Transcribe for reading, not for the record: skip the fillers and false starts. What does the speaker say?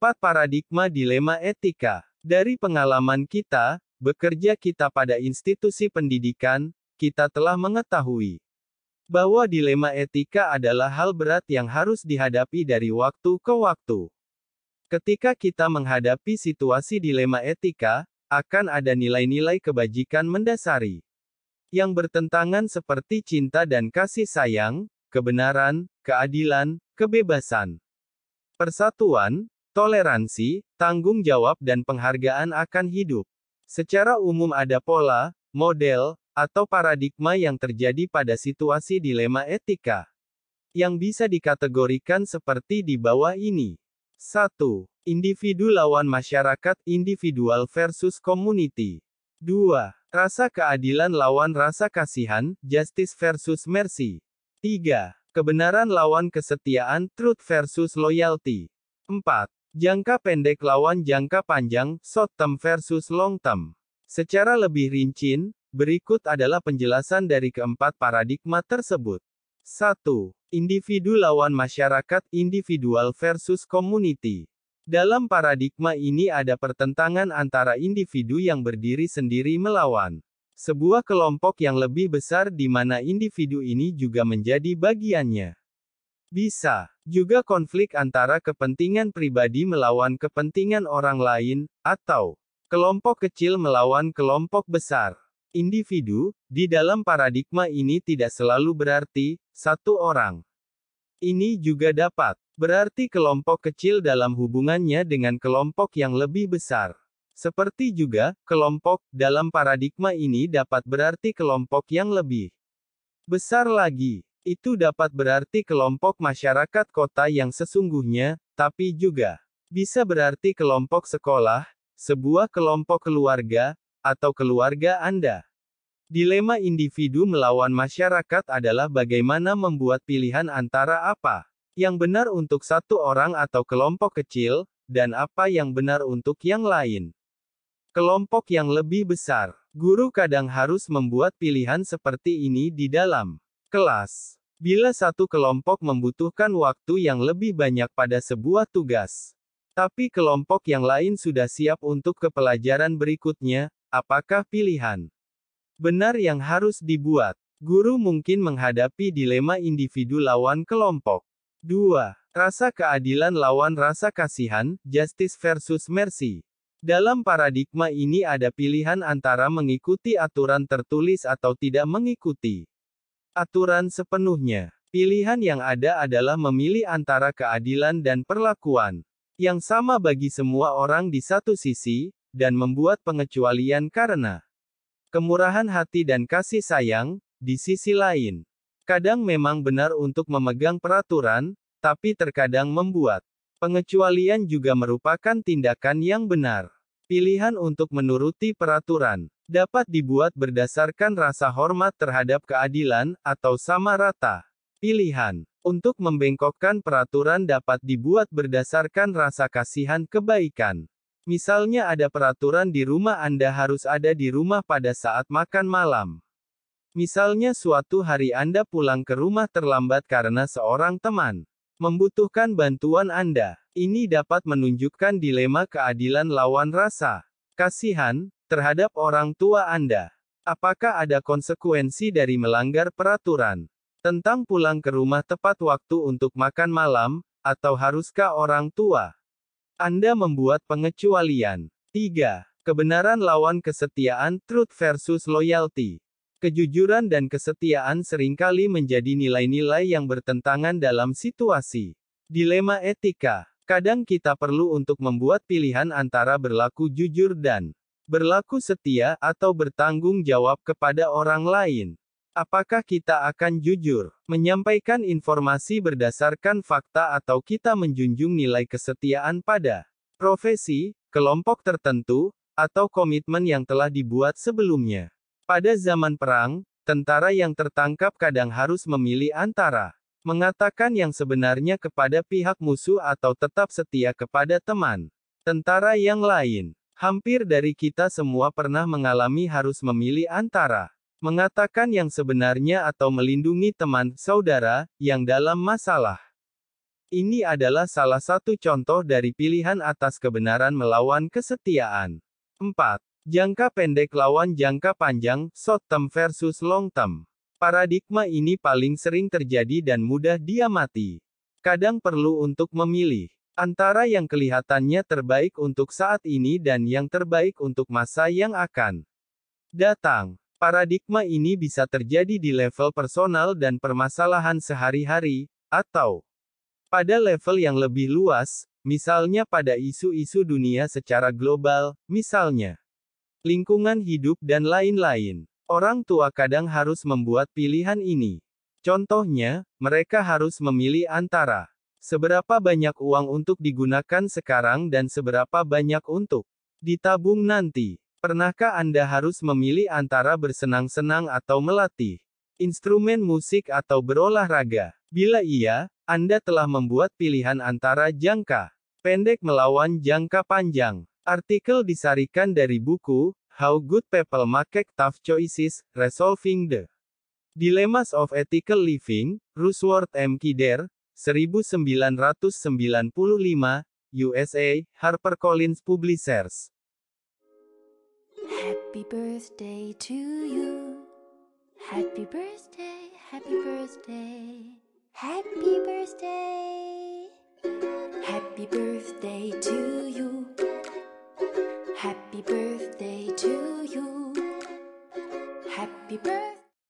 Keempat, paradigma dilema etika. Dari pengalaman kita, bekerja kita pada institusi pendidikan, kita telah mengetahui bahwa dilema etika adalah hal berat yang harus dihadapi dari waktu ke waktu. Ketika kita menghadapi situasi dilema etika, akan ada nilai-nilai kebajikan mendasari yang bertentangan seperti cinta dan kasih sayang, kebenaran, keadilan, kebebasan, persatuan, toleransi, tanggung jawab dan penghargaan akan hidup. Secara umum ada pola, model, atau paradigma yang terjadi pada situasi dilema etika, yang bisa dikategorikan seperti di bawah ini. 1. Individu lawan masyarakat, individual versus community. 2. Rasa keadilan lawan rasa kasihan, justice versus mercy. 3. Kebenaran lawan kesetiaan, truth versus loyalty. 4. Jangka pendek lawan jangka panjang, short term versus long term. Secara lebih rinci, berikut adalah penjelasan dari keempat paradigma tersebut. 1. Individu lawan masyarakat, individual versus community. Dalam paradigma ini ada pertentangan antara individu yang berdiri sendiri melawan sebuah kelompok yang lebih besar di mana individu ini juga menjadi bagiannya. Bisa juga konflik antara kepentingan pribadi melawan kepentingan orang lain, atau kelompok kecil melawan kelompok besar. Individu, di dalam paradigma ini tidak selalu berarti satu orang. Ini juga dapat berarti kelompok kecil dalam hubungannya dengan kelompok yang lebih besar. Seperti juga, kelompok, dalam paradigma ini dapat berarti kelompok yang lebih besar lagi. Itu dapat berarti kelompok masyarakat kota yang sesungguhnya, tapi juga bisa berarti kelompok sekolah, sebuah kelompok keluarga, atau keluarga Anda. Dilema individu melawan masyarakat adalah bagaimana membuat pilihan antara apa yang benar untuk satu orang atau kelompok kecil, dan apa yang benar untuk yang lain. Kelompok yang lebih besar. Guru kadang harus membuat pilihan seperti ini di dalam kelas. Bila satu kelompok membutuhkan waktu yang lebih banyak pada sebuah tugas, tapi kelompok yang lain sudah siap untuk kepelajaran berikutnya, apakah pilihan benar yang harus dibuat? Guru mungkin menghadapi dilema individu lawan kelompok. 2. Rasa keadilan lawan rasa kasihan, justice versus mercy. Dalam paradigma ini ada pilihan antara mengikuti aturan tertulis atau tidak mengikuti aturan sepenuhnya. Pilihan yang ada adalah memilih antara keadilan dan perlakuan yang sama bagi semua orang di satu sisi, dan membuat pengecualian karena kemurahan hati dan kasih sayang, di sisi lain. Kadang memang benar untuk memegang peraturan, tapi terkadang membuat pengecualian juga merupakan tindakan yang benar. Pilihan untuk menuruti peraturan dapat dibuat berdasarkan rasa hormat terhadap keadilan, atau sama rata. Pilihan untuk membengkokkan peraturan dapat dibuat berdasarkan rasa kasihan kebaikan. Misalnya ada peraturan di rumah Anda harus ada di rumah pada saat makan malam. Misalnya suatu hari Anda pulang ke rumah terlambat karena seorang teman membutuhkan bantuan Anda. Ini dapat menunjukkan dilema keadilan lawan rasa kasihan terhadap orang tua Anda. Apakah ada konsekuensi dari melanggar peraturan tentang pulang ke rumah tepat waktu untuk makan malam, atau haruskah orang tua Anda membuat pengecualian? 3. Kebenaran lawan kesetiaan, truth versus loyalty. Kejujuran dan kesetiaan seringkali menjadi nilai-nilai yang bertentangan dalam situasi dilema etika. Kadang kita perlu untuk membuat pilihan antara berlaku jujur dan berlaku setia, atau bertanggung jawab kepada orang lain. Apakah kita akan jujur menyampaikan informasi berdasarkan fakta, atau kita menjunjung nilai kesetiaan pada profesi, kelompok tertentu, atau komitmen yang telah dibuat sebelumnya? Pada zaman perang, tentara yang tertangkap kadang harus memilih antara mengatakan yang sebenarnya kepada pihak musuh atau tetap setia kepada teman tentara yang lain. Hampir dari kita semua pernah mengalami harus memilih antara mengatakan yang sebenarnya atau melindungi teman, saudara, yang dalam masalah. Ini adalah salah satu contoh dari pilihan atas kebenaran melawan kesetiaan. 4. Jangka pendek lawan jangka panjang, short term versus long term. Paradigma ini paling sering terjadi dan mudah diamati. Kadang perlu untuk memilih antara yang kelihatannya terbaik untuk saat ini dan yang terbaik untuk masa yang akan datang. Paradigma ini bisa terjadi di level personal dan permasalahan sehari-hari, atau pada level yang lebih luas, misalnya pada isu-isu dunia secara global, misalnya lingkungan hidup dan lain-lain. Orang tua kadang harus membuat pilihan ini. Contohnya, mereka harus memilih antara seberapa banyak uang untuk digunakan sekarang dan seberapa banyak untuk ditabung nanti. Pernahkah Anda harus memilih antara bersenang-senang atau melatih instrumen musik atau berolahraga? Bila iya, Anda telah membuat pilihan antara jangka pendek melawan jangka panjang. Artikel disarikan dari buku, How Good People Make Tough Choices, Resolving the Dilemmas of Ethical Living, Rushworth M. Kidder, 1995, USA, HarperCollins Publishers. Happy birthday to you. Happy birthday, happy birthday. Happy birthday. Happy birthday to you. Happy birthday.